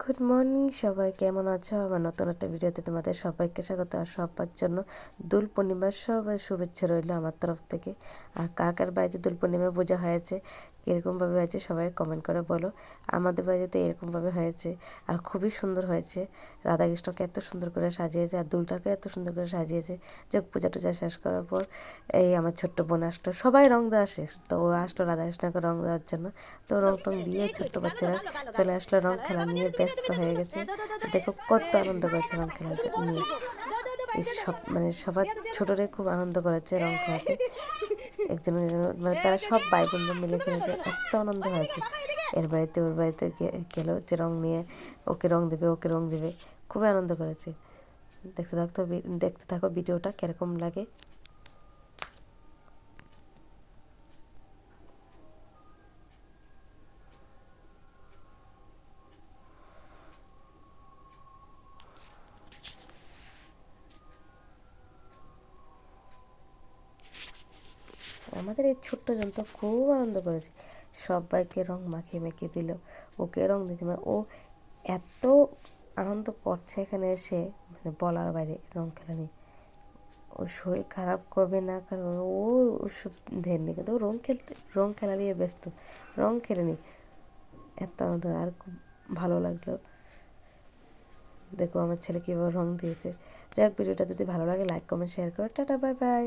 Good morning সবাই, কেমন আছো? আমার নতুন একটা ভিডিওতে তোমাদের সবাইকে স্বাগত। আর সবার জন্য দোল পূর্ণিমার সবাই শুভেচ্ছা রইল আমার তরফ থেকে। আর কার কার বাড়িতে দোল পূর্ণিমা পূজা হয়েছে, কীরকমভাবে হয়েছে সবাই কমেন্ট করে বলো। আমাদের বাড়িতে এরকমভাবে হয়েছে আর খুবই সুন্দর হয়েছে। রাধাকৃষ্ণকে এত সুন্দর করে সাজিয়েছে আর দুলটাকে এত সুন্দর করে সাজিয়েছে যে পূজা টুজা শেষ করার পর এই আমার ছোট্ট বোন আসলো, সবাই রং দেওয়া শেষ, তো ও আসলো রাধাকৃষ্ণকে রং দেওয়ার জন্য। তো রং টং দিয়ে ছোট্ট বাচ্চারা চলে আসলো রং খেলা নিয়ে, ব্যস্ত হয়ে গেছে। দেখো কত আনন্দ করেছে রং খেলা নিয়ে। এই সব মানে সবার ছোটরে খুব আনন্দ করেছে রং খেলাতে। একজন মানে তারা সব ভাই বোনরা মিলে খেলেছে, এত আনন্দ হয়েছে। এর বাড়িতে ওর বাড়িতে গেল যে রং নিয়ে, ওকে রং দেবে ওকে রং দেবে, খুবই আনন্দ করেছে। দেখতে থাকো ভিডিওটা কিরকম লাগে। আমাদের এই ছোট্ট জন তো খুব আনন্দ করেছে, সবাইকে রং মাখিয়ে মাখিয়ে দিল, ওকে রং দিয়েছে। মানে ও এত আনন্দ করছে এখানে এসে, মানে বলার বাইরে রং খেলা নিয়ে। ওর শরীর খারাপ করবে না, কারণ ও ওসব ধ্যান নেই, কিন্তু ও রং খেলা নিয়ে ব্যস্ত, রং খেলে নি। এত আনন্দ আর খুব ভালো লাগলো। দেখো আমার ছেলে কীভাবে রং দিয়েছে। যাই হোক, ভিডিওটা যদি ভালো লাগে লাইক কমেন্ট শেয়ার করো। Tata, bye bye.